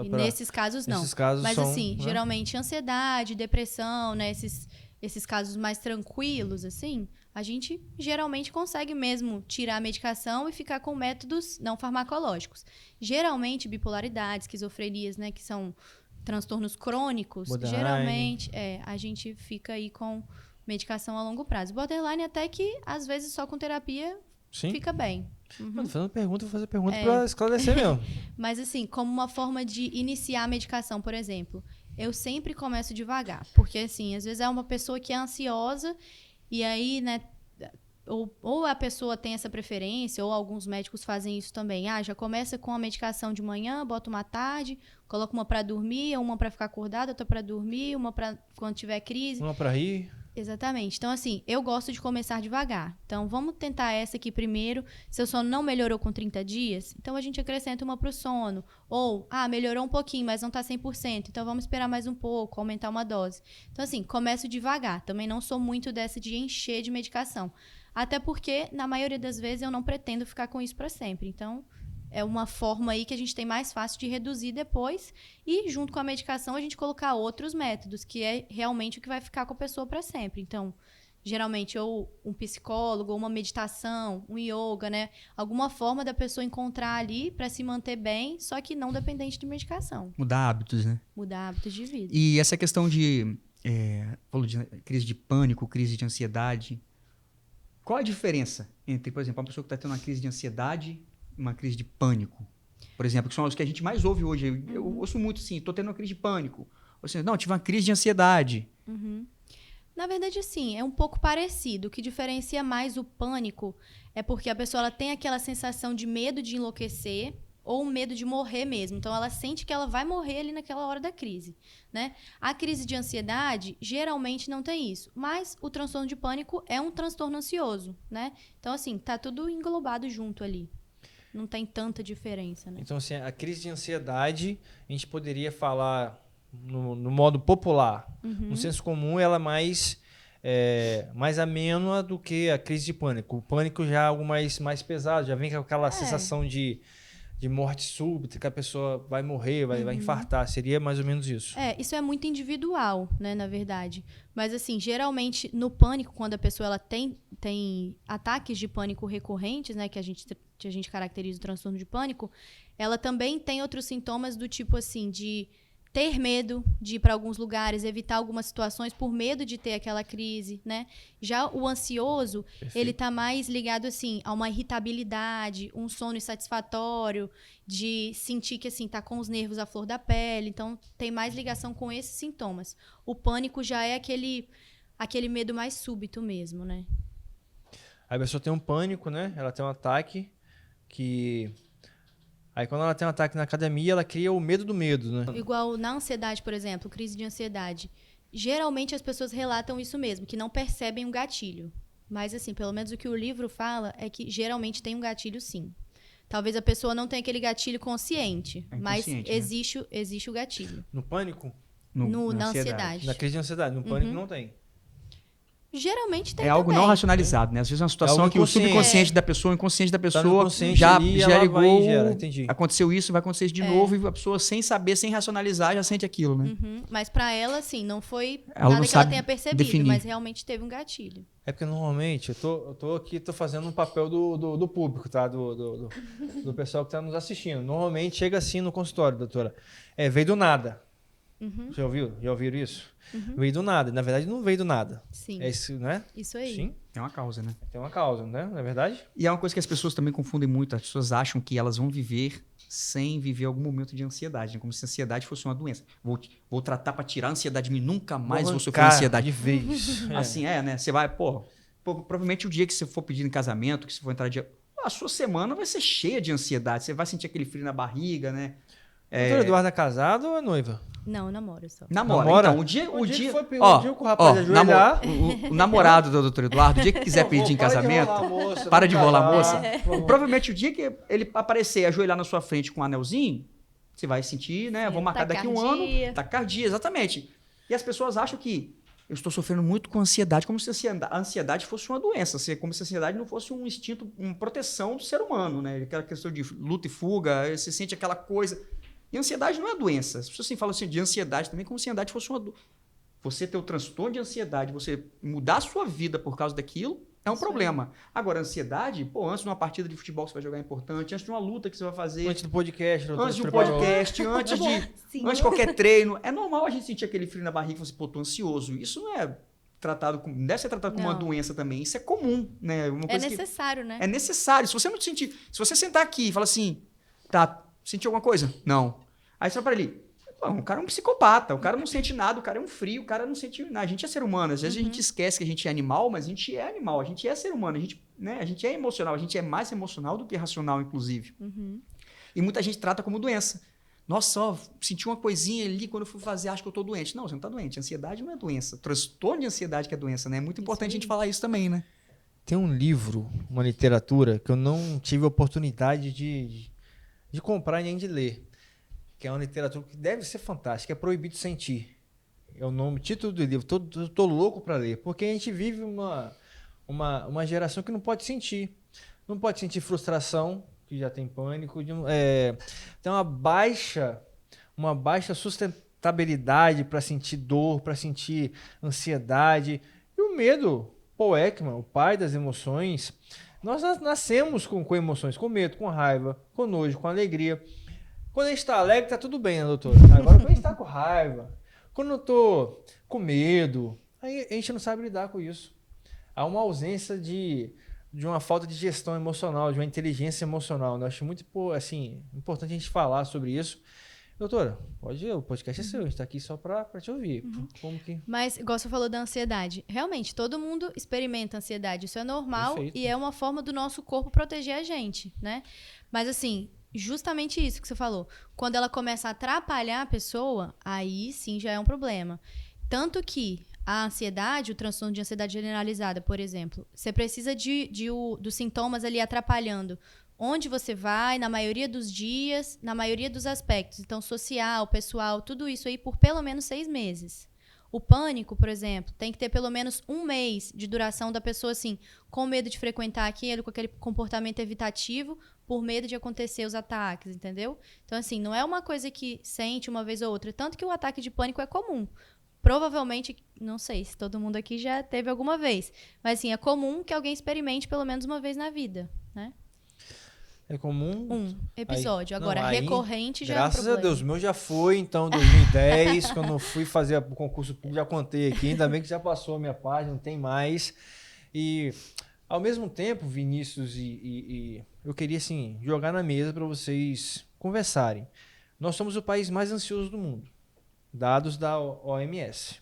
E nesses casos, não. Nesses casos mas, assim, né? geralmente ansiedade, depressão, né? Esses casos mais tranquilos, assim, a gente geralmente consegue mesmo tirar a medicação e ficar com métodos não farmacológicos. Geralmente, bipolaridade, esquizofrenias, né? Que são transtornos crônicos, borderline. Geralmente, a gente fica aí com medicação a longo prazo. Borderline até que, às vezes, só com terapia fica bem. Eu tô fazendo pergunta, vou fazer pergunta para esclarecer mesmo. Mas assim, como uma forma de iniciar a medicação, por exemplo, eu sempre começo devagar. Porque assim, às vezes é uma pessoa que é ansiosa e aí, né, ou a pessoa tem essa preferência, ou alguns médicos fazem isso também. Já começa com a medicação de manhã, bota uma à tarde, coloca uma para dormir, uma para ficar acordada, outra para dormir, uma para quando tiver crise. Uma para rir. Exatamente. Então, assim, eu gosto de começar devagar. Então, vamos tentar essa aqui primeiro. Seu sono não melhorou com 30 dias, então a gente acrescenta uma para o sono. Ou, melhorou um pouquinho, mas não está 100%, então vamos esperar mais um pouco, aumentar uma dose. Então, assim, começo devagar. Também não sou muito dessa de encher de medicação. Até porque, na maioria das vezes, eu não pretendo ficar com isso para sempre. Então, é uma forma aí que a gente tem mais fácil de reduzir depois e, junto com a medicação, a gente colocar outros métodos, que é realmente o que vai ficar com a pessoa para sempre. Então, geralmente, ou um psicólogo, ou uma meditação, um yoga, né? Alguma forma da pessoa encontrar ali para se manter bem, só que não dependente de medicação. Mudar hábitos, né? Mudar hábitos de vida. E essa questão de... falou de crise de pânico, crise de ansiedade. Qual a diferença entre, por exemplo, uma pessoa que está tendo uma crise de ansiedade e uma crise de pânico? Por exemplo, que são os que a gente mais ouve hoje. Eu ouço muito assim, estou tendo uma crise de pânico. Ou seja, não, tive uma crise de ansiedade. Na verdade, sim, é um pouco parecido. O que diferencia mais o pânico é porque a pessoa ela tem aquela sensação de medo de enlouquecer ou medo de morrer mesmo. Então, ela sente que ela vai morrer ali naquela hora da crise, né? A crise de ansiedade, geralmente, não tem isso. Mas o transtorno de pânico é um transtorno ansioso, né? Então, assim, tá tudo englobado junto ali. não tem tanta diferença, né? Então, assim, a crise de ansiedade, a gente poderia falar no modo popular. No senso comum, ela é mais amena do que a crise de pânico. O pânico já é algo mais pesado, já vem com aquela sensação de morte súbita, que a pessoa vai morrer, vai infartar. Seria mais ou menos isso. Isso é muito individual, né, na verdade. Mas, assim, geralmente, no pânico, quando a pessoa ela tem ataques de pânico recorrentes, né, que a gente caracteriza o transtorno de pânico, ela também tem outros sintomas do tipo, assim, de ter medo de ir para alguns lugares, evitar algumas situações por medo de ter aquela crise, né? Já o ansioso, ele tá mais ligado, assim, a uma irritabilidade, um sono insatisfatório, de sentir que, assim, tá com os nervos à flor da pele. Então, tem mais ligação com esses sintomas. O pânico já é aquele medo mais súbito mesmo, né? A pessoa tem um pânico, né? Ela tem um ataque que... Aí quando ela tem um ataque na academia, ela cria o medo do medo, né? Igual na ansiedade, por exemplo, crise de ansiedade. Geralmente as pessoas relatam isso mesmo, que não percebem um gatilho. Mas, assim, pelo menos o que o livro fala é que geralmente tem um gatilho, sim. Talvez a pessoa não tenha aquele gatilho consciente, mas existe o gatilho. No pânico? Na ansiedade. Na crise de ansiedade. No pânico não tem. Geralmente tem algo também. não racionalizado, né? Às vezes é uma situação que o subconsciente da pessoa, o inconsciente da pessoa já ligou, aconteceu isso, vai acontecer isso de novo, e a pessoa sem saber, sem racionalizar, já sente aquilo, né? Mas pra ela, assim, não foi ela nada não que ela sabe tenha percebido, definir. mas realmente teve um gatilho. É porque normalmente, eu tô aqui, tô fazendo um papel do público, tá? Do pessoal que tá nos assistindo. Normalmente chega assim no consultório, doutora. Veio do nada. Já ouviram isso? Veio do nada. Na verdade, não veio do nada. Sim. É isso, né? Isso aí. Sim. Tem uma causa, né? Tem uma causa, né? Não é verdade? E é uma coisa que as pessoas também confundem muito. As pessoas acham que elas vão viver sem viver algum momento de ansiedade, né? Como se a ansiedade fosse uma doença. Vou tratar para tirar a ansiedade de mim, nunca mais vou sofrer ansiedade. De vez. Assim, né? Você vai, provavelmente o dia que você for pedir em casamento, que você for entrar a sua semana vai ser cheia de ansiedade. Você vai sentir aquele frio na barriga, né? Doutor Eduardo é casado ou é noiva? Não, namora só. Namora. Então, o dia que o rapaz ajoelhar... O namorado do doutor Eduardo, o dia que quiser pedir em casamento... Para de enrolar a moça. Provavelmente o dia que ele aparecer e ajoelhar na sua frente com um anelzinho, você vai sentir, né? Vou marcar daqui um ano. Taquicardia, exatamente. E as pessoas acham que eu estou sofrendo muito com ansiedade, como se a ansiedade fosse uma doença, como se a ansiedade não fosse um instinto, uma proteção do ser humano, né? Aquela questão de luta e fuga, você sente aquela coisa... E ansiedade não é doença. As pessoas assim, falam assim, de ansiedade também, como se a ansiedade fosse uma doença. Você ter o transtorno de ansiedade, você mudar a sua vida por causa daquilo, é um problema. Agora, a ansiedade, antes de uma partida de futebol que você vai jogar é importante, antes de uma luta que você vai fazer... Antes do podcast. Antes de um podcast, antes de qualquer treino. É normal a gente sentir aquele frio na barriga e falar assim, tô ansioso. Isso não é tratado como... Deve ser tratado como uma doença também. Isso é comum, né? Uma coisa necessário, né? É necessário. Se você não sentir... Se você sentar aqui e falar assim, sentiu alguma coisa? Não. Aí você vai para ali. O cara é um psicopata, o cara não sente nada, o cara é um frio, o cara não sente nada. A gente é ser humano. Às vezes a gente esquece que a gente é animal, mas a gente é animal, a gente é ser humano, a gente é emocional, a gente é mais emocional do que racional, inclusive. E muita gente trata como doença. Nossa, senti uma coisinha ali quando eu fui fazer, acho que eu tô doente. Não, você não tá doente. Ansiedade não é doença. Transtorno de ansiedade que é doença, né? É muito importante a gente falar isso também, né? Tem um livro, uma literatura, que eu não tive a oportunidade de comprar nem de ler. Que é uma literatura que deve ser fantástica, é Proibido Sentir. É o título do livro. Tô louco para ler, porque a gente vive uma geração que não pode sentir. Não pode sentir frustração, que já tem pânico. Tem uma baixa sustentabilidade para sentir dor, para sentir ansiedade. E o medo, Paul Ekman, o pai das emoções, nós nascemos com emoções, com medo, com raiva, com nojo, com alegria. Quando a gente está alegre, tá tudo bem, né, doutor? Agora, quando a gente está com raiva, quando eu tô com medo, aí a gente não sabe lidar com isso. Há uma ausência de uma falta de gestão emocional, de uma inteligência emocional. Eu acho muito importante a gente falar sobre isso. Doutora, pode ir, o podcast é seu, a gente está aqui só para te ouvir. Como que... Mas, igual você falou da ansiedade, realmente, todo mundo experimenta ansiedade, isso é normal. Perfeito. E é uma forma do nosso corpo proteger a gente, né? Mas, assim... Justamente isso que você falou. Quando ela começa a atrapalhar a pessoa, aí sim já é um problema. Tanto que a ansiedade, o transtorno de ansiedade generalizada, por exemplo, você precisa dos sintomas ali atrapalhando onde você vai, na maioria dos dias, na maioria dos aspectos. Então, social, pessoal, tudo isso aí por pelo menos 6 meses. O pânico, por exemplo, tem que ter pelo menos 1 mês de duração da pessoa, assim, com medo de frequentar aquilo, com aquele comportamento evitativo, por medo de acontecer os ataques, entendeu? Então, assim, não é uma coisa que sente uma vez ou outra. Tanto que o ataque de pânico é comum. Provavelmente, não sei se todo mundo aqui já teve alguma vez, mas, assim, é comum que alguém experimente pelo menos uma vez na vida, né? É comum? Um episódio. Aí, agora, não, aí, recorrente já é um graças problema. a Deus, o meu já foi, então, 2010, quando eu fui fazer o concurso público, já contei aqui, ainda bem que já passou a minha página, não tem mais. E, ao mesmo tempo, Vinícius e eu queria, assim, jogar na mesa para vocês conversarem. Nós somos o país mais ansioso do mundo, dados da OMS,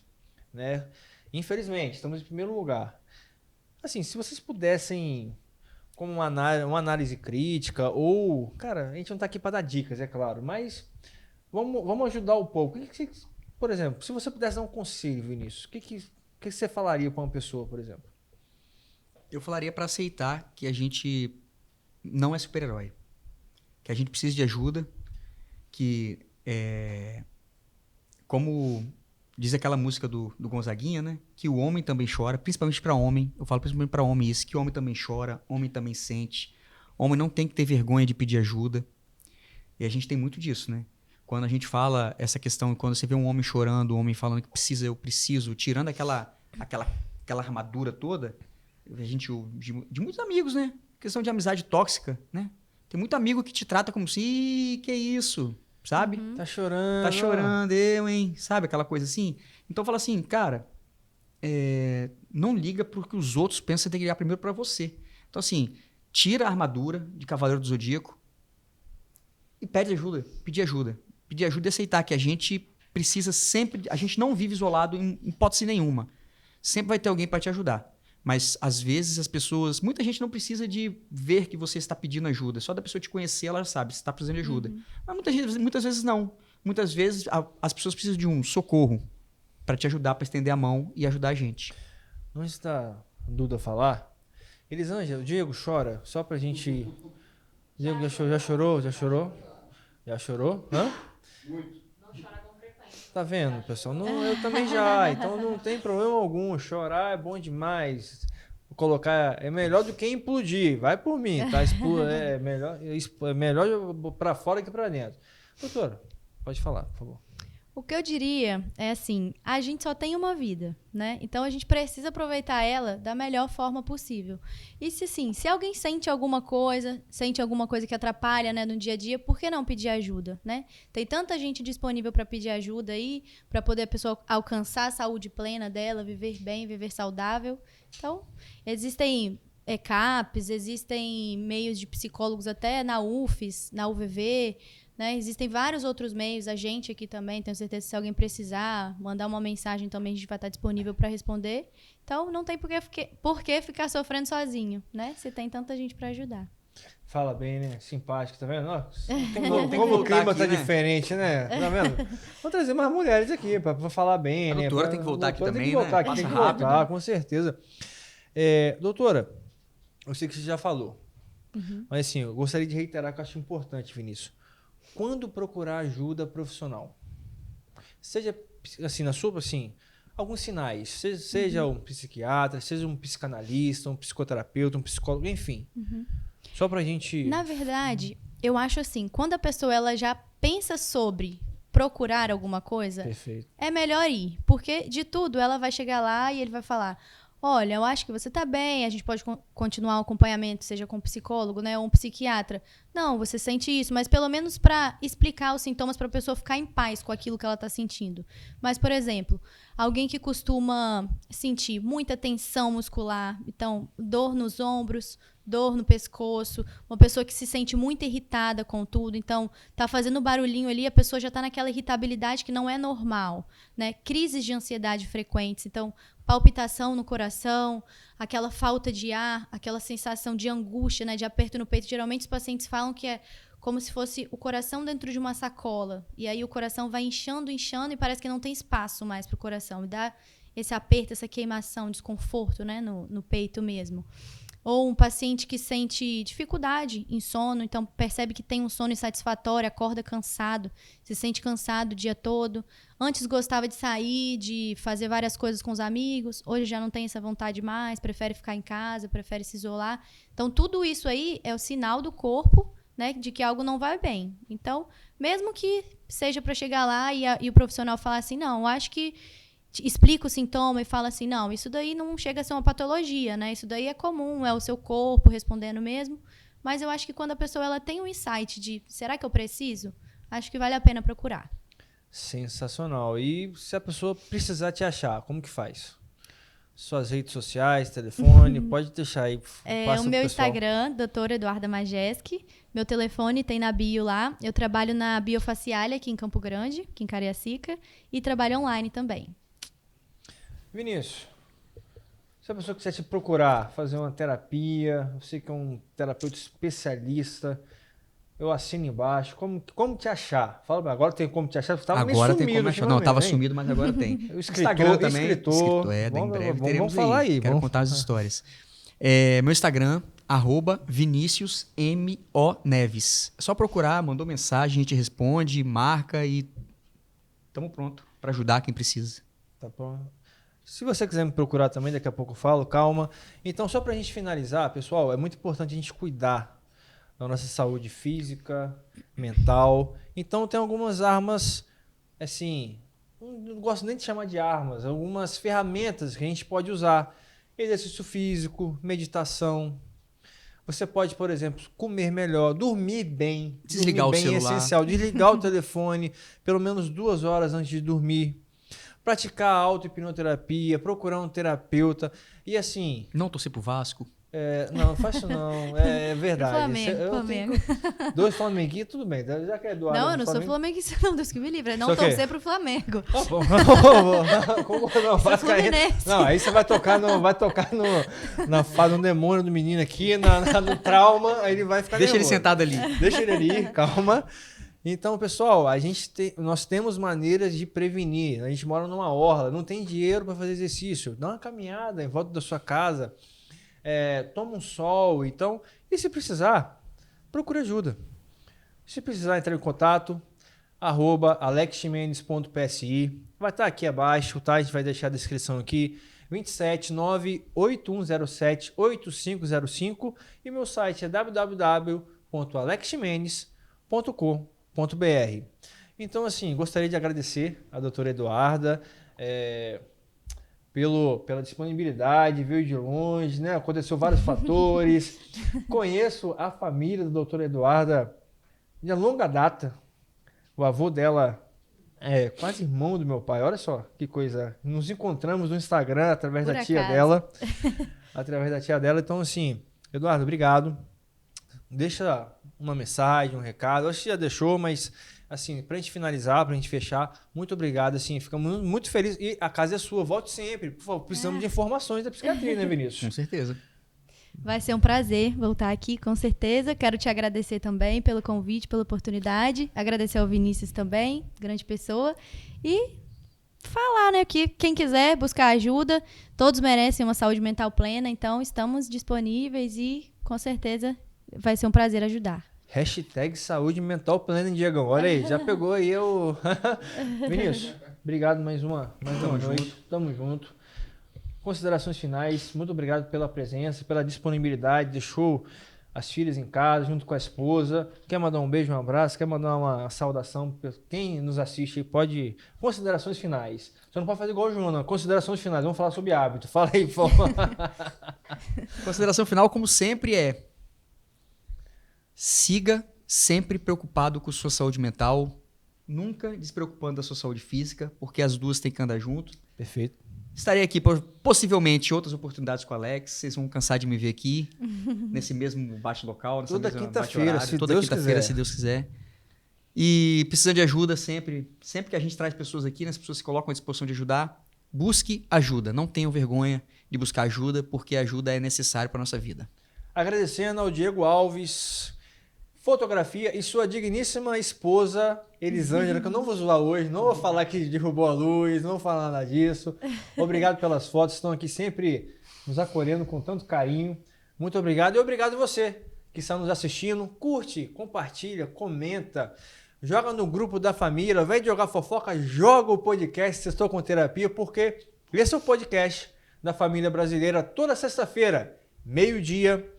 né? Infelizmente, estamos em primeiro lugar. Assim, se vocês pudessem, como uma análise crítica, ou, cara, a gente não tá aqui para dar dicas, é claro, mas vamos ajudar um pouco. Por exemplo, se você pudesse dar um conselho, Vinícius, o que você falaria para uma pessoa, por exemplo? Eu falaria para aceitar que a gente não é super-herói, que a gente precisa de ajuda, que como diz aquela música do Gonzaguinha, né? Que o homem também chora, principalmente para homem. Eu falo principalmente para homem isso, que o homem também chora, homem também sente. Homem não tem que ter vergonha de pedir ajuda. E a gente tem muito disso, né? Quando a gente fala essa questão, quando você vê um homem chorando, um homem falando que precisa, eu preciso, tirando aquela armadura toda, a gente de muitos amigos, né? Questão de amizade tóxica, né? Tem muito amigo que te trata como se, que é isso, sabe? Uhum. Tá chorando. Tá chorando, eu, hein? Sabe aquela coisa assim? Então fala assim, cara, não liga pro que os outros pensam, você tem que ligar primeiro pra você. Então assim, tira a armadura de Cavaleiro do Zodíaco e pede ajuda, pedir ajuda. Pedir ajuda e aceitar que a gente precisa sempre, a gente não vive isolado em hipótese nenhuma. Sempre vai ter alguém para te ajudar. Mas, às vezes, as pessoas... Muita gente não precisa de ver que você está pedindo ajuda. Só da pessoa te conhecer, ela sabe se está precisando de ajuda. Uhum. Mas muitas vezes não. Muitas vezes, as pessoas precisam de um socorro para te ajudar, para estender a mão e ajudar a gente. Antes da Duda falar, Elisângela, o Diego chora, só pra gente... Diego já chorou? Já chorou? Já chorou? Hã? Muito. Tá vendo, pessoal? Não, eu também já, então não tem problema algum. Chorar é bom demais. Colocar é melhor do que implodir. Vai por mim, tá? É melhor para fora que para dentro. Doutora, pode falar, por favor. O que eu diria é assim, a gente só tem uma vida, né? Então a gente precisa aproveitar ela da melhor forma possível. E se alguém sente alguma coisa que atrapalha, né, no dia a dia, por que não pedir ajuda, né? Tem tanta gente disponível para pedir ajuda aí, para poder a pessoa alcançar a saúde plena dela, viver bem, viver saudável. Então, existem ECAPs, existem meios de psicólogos até na UFES, na UVV, né? Existem vários outros meios, a gente aqui também, tenho certeza que se alguém precisar, mandar uma mensagem também, a gente vai estar disponível para responder. Então, não tem por que ficar sofrendo sozinho, né? Se tem tanta gente para ajudar. Fala bem, né? Simpático, tá vendo? Ó, como o clima aqui, tá né? diferente, né? Tá vendo? Vamos trazer mais mulheres aqui pra falar bem, A né? doutora tem que voltar aqui também, né? Tem Passa que rápido. voltar, com certeza. Doutora, eu sei que você já falou, mas assim, eu gostaria de reiterar que eu acho importante, Vinícius. Quando procurar ajuda profissional? Seja, assim, alguns sinais. Seja um psiquiatra, seja um psicanalista, um psicoterapeuta, um psicólogo, enfim. Só pra gente... Na verdade, eu acho assim, quando a pessoa ela já pensa sobre procurar alguma coisa, Perfeito. é melhor ir. Porque de tudo, ela vai chegar lá e ele vai falar... Olha, eu acho que você tá bem, a gente pode continuar o acompanhamento, seja com um psicólogo, né, ou um psiquiatra. Não, você sente isso, mas pelo menos para explicar os sintomas para a pessoa ficar em paz com aquilo que ela tá sentindo. Mas, por exemplo, alguém que costuma sentir muita tensão muscular, então, dor nos ombros, dor no pescoço, uma pessoa que se sente muito irritada com tudo, então tá fazendo barulhinho ali, a pessoa já tá naquela irritabilidade que não é normal, né? Crises de ansiedade frequentes, então palpitação no coração, aquela falta de ar, aquela sensação de angústia, né, de aperto no peito. Geralmente os pacientes falam que é como se fosse o coração dentro de uma sacola, e aí o coração vai inchando e parece que não tem espaço mais pro coração, e dá esse aperto, essa queimação, desconforto, né, no peito mesmo. Ou um paciente que sente dificuldade em sono, então percebe que tem um sono insatisfatório, acorda cansado, se sente cansado o dia todo. Antes gostava de sair, de fazer várias coisas com os amigos, hoje já não tem essa vontade mais, prefere ficar em casa, prefere se isolar. Então, tudo isso aí é o sinal do corpo, né, de que algo não vai bem. Então, mesmo que seja para chegar lá e o profissional falar assim, não, acho que explica o sintoma e fala assim, não, isso daí não chega a ser uma patologia, né? Isso daí é comum, é o seu corpo respondendo mesmo. Mas eu acho que quando a pessoa ela tem um insight de, será que eu preciso? Acho que vale a pena procurar. Sensacional. E se a pessoa precisar te achar, como que faz? Suas redes sociais, telefone, pode deixar aí. O meu Instagram, doutora Eduarda Majeski. Meu telefone tem na bio lá. Eu trabalho na Biofacialia aqui em Campo Grande, aqui em Cariacica. E trabalho online também. Vinícius, se a pessoa quiser te procurar, fazer uma terapia, você que é um terapeuta especialista, eu assino embaixo. Como te achar? Fala, agora tem como te achar? Você tava agora meio tem como achar. Não, estava sumido, mas agora tem. O Instagram também. Escritor. Em breve teremos vamos falar aí. Quero contar as histórias. Meu Instagram, @ViniciusMO Neves. É só procurar, mandou mensagem, a gente responde, marca e estamos pronto para ajudar quem precisa. Tá bom. Se você quiser me procurar também, daqui a pouco eu falo, calma. Então, só para a gente finalizar, pessoal, é muito importante a gente cuidar da nossa saúde física, mental. Então, tem algumas armas, assim, não gosto nem de chamar de armas, algumas ferramentas que a gente pode usar. Exercício físico, meditação. Você pode, por exemplo, comer melhor, dormir bem. Desligar dormir o bem celular. É essencial. Desligar o telefone pelo menos 2 horas antes de dormir. Praticar auto-hipnoterapia, procurar um terapeuta. E assim... Não torcer pro Vasco. Não faço não. É verdade. Flamengo. 2 flamenguinhos, tudo bem. Já que é Eduardo. Não, eu não sou flamenguista, não. Deus que me livre. É não torcer pro Flamengo. Não, Fluminense. Não, aí você vai tocar no demônio do menino aqui, no trauma, aí ele vai ficar Deixa nervoso. ele sentado ali. Deixa ele ali, calma. Então, pessoal, nós temos maneiras de prevenir. A gente mora numa orla, não tem dinheiro para fazer exercício. Dá uma caminhada em volta da sua casa. Toma um sol. Então, e se precisar, procure ajuda. Se precisar entrar em contato, @alexximenes.psi. Vai estar aqui abaixo, tá? A gente vai deixar a descrição aqui. 27981078505 e meu site é www.alexximenes.com.br. Então, assim, gostaria de agradecer a doutora Eduarda pela disponibilidade, veio de longe, né? Aconteceu vários fatores. Conheço a família da doutora Eduarda de longa data. O avô dela é quase irmão do meu pai. Olha só que coisa. Nos encontramos no Instagram através da tia dela. Através da tia dela. Então, assim, Eduardo, obrigado. Deixa uma mensagem, um recado. Acho que já deixou, mas assim, pra gente finalizar, pra gente fechar, muito obrigado, assim, ficamos muito felizes. E a casa é sua, volte sempre. Por favor, precisamos de informações da psiquiatria, né, Vinícius? Com certeza. Vai ser um prazer voltar aqui, com certeza. Quero te agradecer também pelo convite, pela oportunidade. Agradecer ao Vinícius também, grande pessoa. E falar, né, que quem quiser buscar ajuda, todos merecem uma saúde mental plena, então estamos disponíveis e, com certeza, vai ser um prazer ajudar. #saúde mental plena, Diegão. Olha aí, já pegou aí o... Vinícius, obrigado mais uma noite. Tamo junto. Considerações finais, muito obrigado pela presença, pela disponibilidade, deixou as filhas em casa, junto com a esposa. Quer mandar um beijo, um abraço? Quer mandar uma saudação? Quem nos assiste pode... Considerações finais. Você não pode fazer igual o João, não. Considerações finais. Vamos falar sobre hábito. Fala aí, por favor. Consideração final, como sempre, siga sempre preocupado com sua saúde mental, nunca despreocupando da sua saúde física, porque as duas têm que andar junto. Perfeito. Estarei aqui por possivelmente outras oportunidades com o Alex. Vocês vão cansar de me ver aqui, nesse mesmo bate-local. Toda quinta-feira, se Deus quiser. E precisando de ajuda sempre que a gente traz pessoas aqui, né, as pessoas se colocam à disposição de ajudar, busque ajuda. Não tenham vergonha de buscar ajuda, porque ajuda é necessário para a nossa vida. Agradecendo ao Diego Alves, fotografia, e sua digníssima esposa, Elisângela, que eu não vou zoar hoje, não vou falar que derrubou a luz, não vou falar nada disso. Obrigado pelas fotos, estão aqui sempre nos acolhendo com tanto carinho. Muito obrigado e obrigado você que está nos assistindo. Curte, compartilha, comenta, joga no grupo da família, ao invés de jogar fofoca, joga o podcast Sextou com Terapia, porque esse é o podcast da família brasileira toda sexta-feira, meio-dia.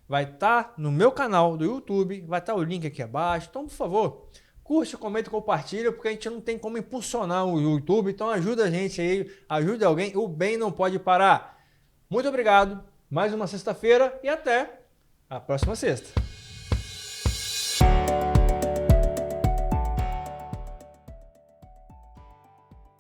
Vai estar no meu canal do YouTube, vai estar o link aqui abaixo. Então, por favor, curte, comenta e compartilha, porque a gente não tem como impulsionar o YouTube. Então ajuda a gente aí, ajuda alguém. O bem não pode parar. Muito obrigado, mais uma sexta-feira e até a próxima sexta.